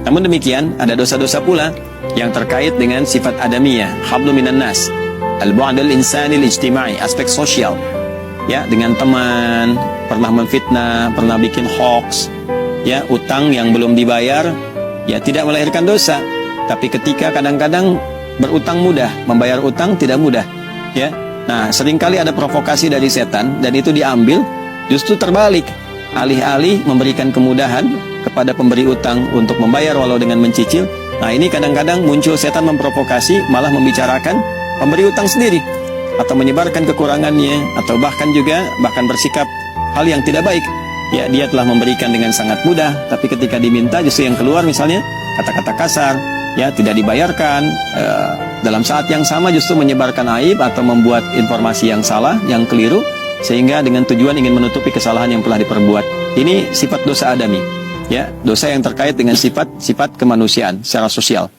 Namun demikian, ada dosa-dosa pula yang terkait dengan sifat adamiyah, hablu minan nas, al-bu'dul insani al-ijtimai, aspek sosial. Ya, dengan teman, pernah menfitnah, pernah bikin hoax, ya, utang yang belum dibayar, ya tidak melahirkan dosa. Tapi ketika kadang-kadang berutang mudah, membayar utang tidak mudah, ya. Nah, seringkali ada provokasi dari setan dan itu diambil, justru terbalik. Alih-alih memberikan kemudahan kepada pemberi utang untuk membayar walau dengan mencicil, nah ini kadang-kadang muncul setan memprovokasi, malah membicarakan pemberi utang sendiri, atau menyebarkan kekurangannya, atau bahkan bersikap hal yang tidak baik. Ya, dia telah memberikan dengan sangat mudah, tapi ketika diminta justru yang keluar misalnya kata-kata kasar, ya, tidak dibayarkan, dalam saat yang sama justru menyebarkan aib atau membuat informasi yang salah, yang keliru, sehingga dengan tujuan ingin menutupi kesalahan yang telah diperbuat. Ini sifat dosa adami, ya, dosa yang terkait dengan sifat kemanusiaan secara sosial.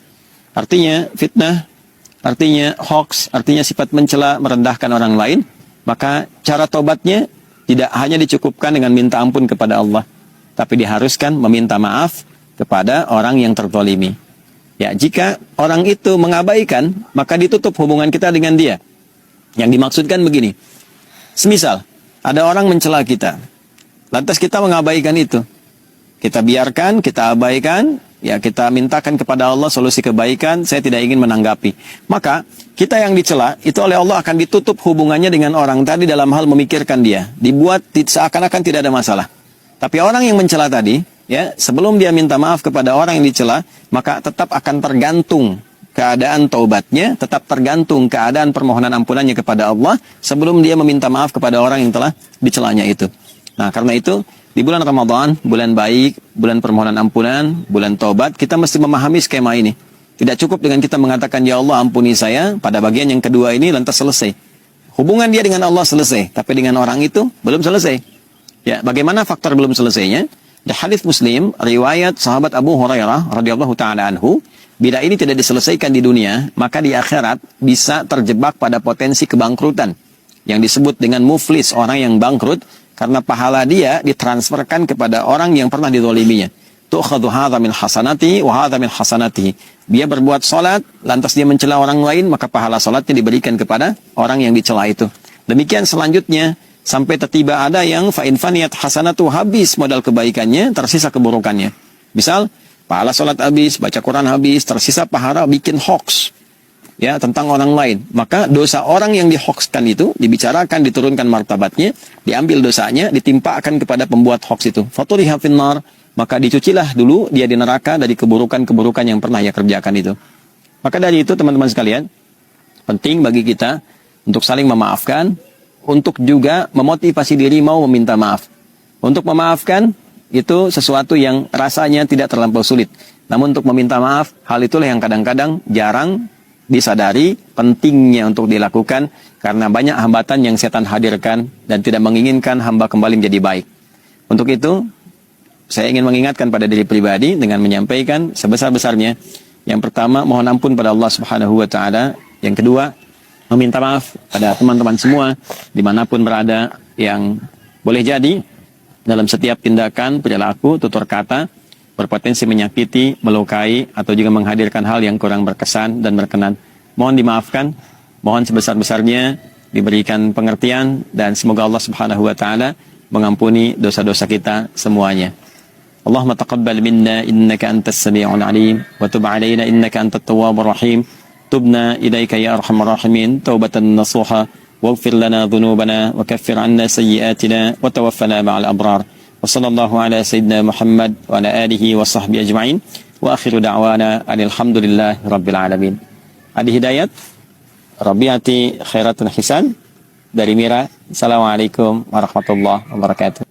Artinya fitnah, artinya hoax, artinya sifat mencela, merendahkan orang lain. Maka cara tobatnya tidak hanya dicukupkan dengan minta ampun kepada Allah, tapi diharuskan meminta maaf kepada orang yang terzalimi. Ya, jika orang itu mengabaikan, maka ditutup hubungan kita dengan dia. Yang dimaksudkan begini, semisal ada orang mencela kita, lantas kita mengabaikan itu, kita biarkan, kita abaikan, ya, kita mintakan kepada Allah solusi kebaikan, saya tidak ingin menanggapi. Maka kita yang dicela itu oleh Allah akan ditutup hubungannya dengan orang tadi dalam hal memikirkan dia, dibuat seakan-akan tidak ada masalah. Tapi orang yang mencela tadi, ya, sebelum dia minta maaf kepada orang yang dicela, maka tetap akan tergantung keadaan taubatnya, tetap tergantung keadaan permohonan ampunannya kepada Allah sebelum dia meminta maaf kepada orang yang telah dicelanya itu. Nah, karena itu di bulan Ramadan, bulan baik, bulan permohonan ampunan, bulan taubat, kita mesti memahami skema ini. Tidak cukup dengan kita mengatakan, ya Allah ampuni saya, pada bagian yang kedua ini lantas selesai. Hubungan dia dengan Allah selesai, tapi dengan orang itu belum selesai. Ya, bagaimana faktor belum selesainya? Di hadis Muslim, riwayat sahabat Abu Hurairah radhiyallahu taala anhu, bila ini tidak diselesaikan di dunia, maka di akhirat bisa terjebak pada potensi kebangkrutan yang disebut dengan muflis, orang yang bangkrut karena pahala dia ditransferkan kepada orang yang pernah dizaliminya. Tu'khadhu hadza min hasanati wa hadza min hasanatihi. Dia berbuat salat, lantas dia mencela orang lain, maka pahala salatnya diberikan kepada orang yang dicela itu. Demikian selanjutnya sampai tiba ada yang fa in faniyat hasanatu, habis modal kebaikannya, tersisa keburukannya. Misal pahala salat habis, baca Quran habis, tersisa pahala bikin hoax, ya, tentang orang lain. Maka dosa orang yang dihoaxkan itu dibicarakan, diturunkan martabatnya, diambil dosanya, ditimpakan kepada pembuat hoax itu. Faturiha finnar, maka dicucilah dulu dia di neraka dari keburukan-keburukan yang pernah ia kerjakan itu. Maka dari itu teman-teman sekalian, penting bagi kita untuk saling memaafkan, untuk juga memotivasi diri mau meminta maaf. Untuk memaafkan itu sesuatu yang rasanya tidak terlampau sulit. Namun untuk meminta maaf, hal itulah yang kadang-kadang jarang disadari pentingnya untuk dilakukan, karena banyak hambatan yang setan hadirkan dan tidak menginginkan hamba kembali menjadi baik. Untuk itu, saya ingin mengingatkan pada diri pribadi dengan menyampaikan sebesar-besarnya. Yang pertama, mohon ampun pada Allah Subhanahu wa taala. Yang kedua, meminta maaf pada teman-teman semua dimanapun berada yang boleh jadi dalam setiap tindakan, perilaku, tutur kata berpotensi menyakiti, melukai, atau juga menghadirkan hal yang kurang berkesan dan berkenan. Mohon dimaafkan, mohon sebesar-besarnya diberikan pengertian, dan semoga Allah Subhanahu wa taala mengampuni dosa-dosa kita semuanya. Allahumma taqabbal minna innaka antas sami'ul alim wa tub 'alaina innaka antat tawwabur rahim. Tubna ilaika ya arhamar rahimin taubatan nasuha waghfir lana dhunubana wa kaffir 'anna sayyi'atina wa tawaffana ma'al abrar. Wa sallallahu ala sayyidina Muhammad wa ala alihi wa sahbihi ajma'in wa akhiru da'wana alhamdulillahi rabbil alamin. Adi Hidayat, Rabiati Khairatun Hisan dari Mira. Assalamualaikum warahmatullahi wabarakatuh.